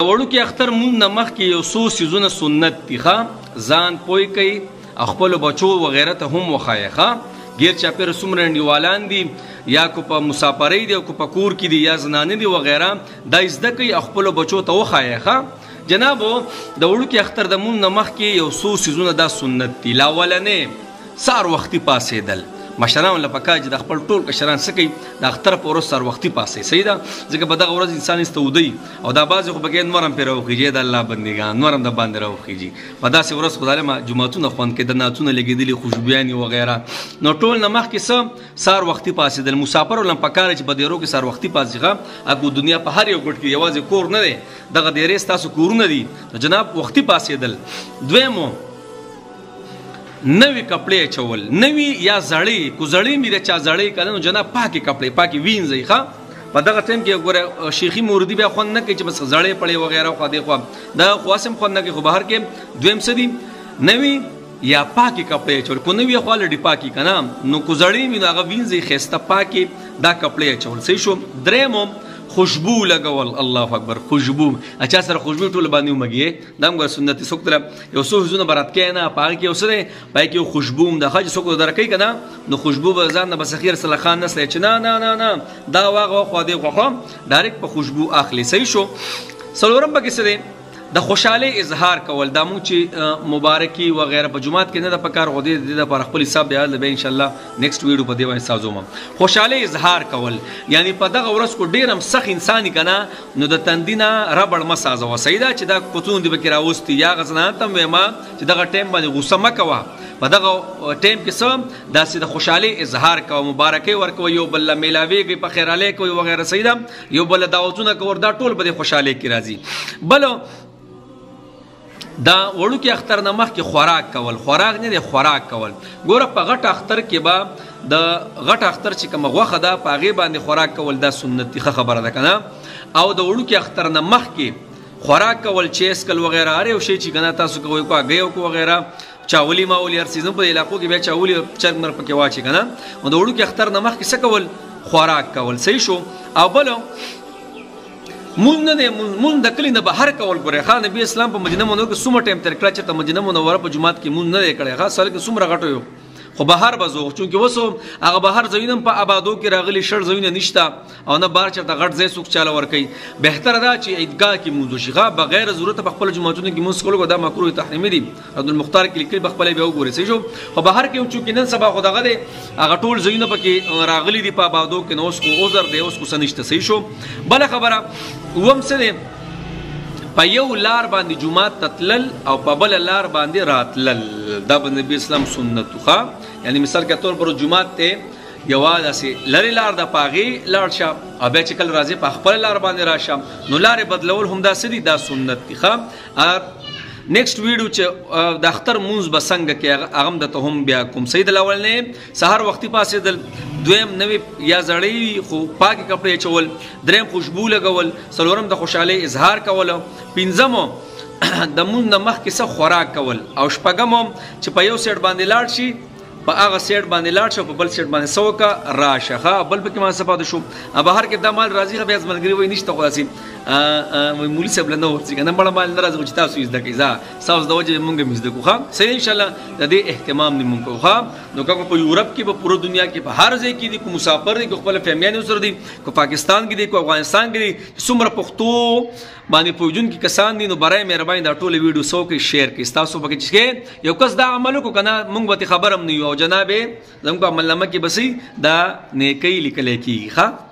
وړوکي اختر مونږ نه مخکې یو څو څیزونه سنت دي ښه ځان پوه کوي خپلو بچو وغیره ته هم وښایه ښه غیر چاپېره څومره انډیوالان دي یا کو په مسافرۍ دي او کو په کور کې دي یا زنانې دي وغیره دا زده کوي خپلو بچو ته وښایه ښه جنابو د وړوکي اختر د مونځ نه مخکې یو څو څیزونه دا سنت دي لا اولنې سهار وختي پاڅېدل مشران له پکار چې د خپل ټول کشران څه کوي د اختر په ورځ سهار وختي پاڅي صحیح ده ځکه په دغه ورځ انسان استودي او دا بعضې خو پکې نور هم پرې راوخیږي د الله بندګان نور هم د باندې راوخیږي په داسې ورځ خو ظالمه جوماتونه خوند کېده نعتونه لګېدلي خوشبویانې وغیره نو ټول نه مخکې څه سهار وختي پاڅېدل مسافر ولم پکار چې په دیرو کې سهار وختي پاڅېږه اګو دنیا په هر یو ګوټ کې یوازې کور نه دی دغه دیرې ستاسو کورونه دي نو جناب وختي پاڅېدل دویمو نوی کپڑے اچول نوی یا زړې کو زړې مې د چا زړې کړه نو جناب پاکي کپڑے پاکي وینځي ښه په دغه ټیم کې ګوره شیخي موردي بیا خوند نه کوي چې بس زړې پړې وغیره خو دې خو دا خواسم خوند نه کوي خو بهر کې دویم څه دي نوی یا پاکي کپڑے اچول کو نوی خو لډي پاکي کنه نو کو زړې مې هغه وینځي خسته پاکي دا کپڑے اچول صحیح شو درېمو خوشبو لګول الله اکبر خوشبو اچھا سره خوشبو ټول باندې ومګي دا موږ سنت سوکتره یو څو حزونه برات کینا پاره کې اوسره پای کې خوشبو د خج سوکو درکې کنه نو خوشبو به ځان نه بس خیر سره خان نه سې چې نه دا واغه خو دې خو ډایرکټ په خوشبو اخلي صحیح شو سلورم پکې سره د خوشاله اظهار کول دا مونږ چې مبارکي وغیره په جمعات کې نه د پکار غو دې د پر خپل حساب بیا به ان شاء الله نیکسټ ویډیو په دی باندې سازوم خوشاله اظهار کول یعنی په دغه ورځ کو ډیرم سخت انسان کنه نو د تندینه ربړ مسازه وسیدا چې دا کوتون دی بکرا وستي یا غزنه تم وېما چې دغه ټیم باندې غوسه مکوه په دغه ټیم کې سم داسې د خوشاله اظهار کوه مبارکي ورکوه یو بل میلاویږي په خیراله کوي وغیره سیدا یو بل دعوتونه کوي دا ټول به خوشاله کی راځي بل دا وړوکي اختر نه مخکې خوراک کول خوراک نه دی خوراک کول ګوره په غټ اختر کې به د غټ اختر چې کومه غوښه ده په هغې باندې خوراک کول دا سنت ښه خبره ده که نه او د وړوکي اختر نه مخکې خوراک کول چې اسکل وغیره هر یو شی چې که نه تاسو کوئ کو هګۍ وکړو وغیره چاولي ماولي هر سیزن په علاقو کې بیا چاولي چرګ مرغ پکې واچي که نه نو د وړوکي اختر نه مخکې څه کول خوراک کول صحیح شو او بل مونږ نه دی مونږ د کلي نه بهر کول ګورئ ښه نبي اسلام په مدینه منوره کې څومره ټایم تېر کړی چې ته مدینه منوره په جومات کې مونږ نه دی کړی ښه سړی کې څومره غټ یو خو بهر به ځو چونکې اوس هغه بهر ځایونه په آبادو کې راغلي شړ ځایونه نشته او نه بهر چېرته غټ ځای څوک چاله ورکوي بهتره ده چې عیدګاه کې مونځ وشي ښه بغیر ضرورته په خپلو جوماتونو کې مونځ کول دا مکروه تحریمي دي عبدالمختار کې لیکلي په خپله بیا وګورئ صحیح شو خو بهر کې چونکې نن سبا خو دغه دی هغه ټول ځایونه پکې راغلي دي په آبادو کې نو اوس خو عذر دی اوس خو څه نشته صحیح شو بله خبره اووم څه دی په یو لار باندې جمعات تتلل او په بل لار باندې راتلل دا به نبی اسلام سنت ښه یعنی مثال کے طور پر جمعات ته یو داسې لرې لار د پاغې لاړ شه او بیا چې کله راځې په خپله لار باندې راشه نو لارې بدلول هم داسې دي دا سنت دي ښه نیکسټ ویډیو چې د اختر مونځ به څنګه کې هغه هم درته هم بیا کوم صحیح د اول نه سهار وختي پاڅېدل دویم نوی یا زړې خو پاکي کپړې اچول دریم خوشبو لګول څلورم د خوشحالۍ اظهار کول پنځمو د مونځ نه مخکې څه خوراک کول او شپږمو چې په یو سیټ باندې لاړ شي په هغه سیټ باندې لاړ شه په بل سیټ باندې څه وکړه راشه ښه بل پکې ما څه پاتې شو بهر کې دا مال راځي بیا ملګري وایي نشته خو داسې مولي صاحب له نه ورځي که نه مړه مال نه راځي خو چې تاسو یې زده کوئ زه ستاسو د وجې مونږ هم زده کړو ښه صحیح انشاءالله د دې اهتمام دې مونږ کوو ښه نو که په یورپ کې په پوره دنیا کې په هر ځای کې دي که مسافر دي که خپله فیملیانې ورسره دي که پاکستان کې دي که افغانستان کې دي څومره پښتو باندې پوهېدونکي کسان دي نو برای مهرباني دا ټوله ویډیو څه وکړئ شیر کړئ ستاسو پکې چې یو کس دا عمل وکړو که نه مونږ به خبر هم نه یو او جناب زموږ په عملنامه کې بسې دا نیکۍ لیکلی کېږي ښه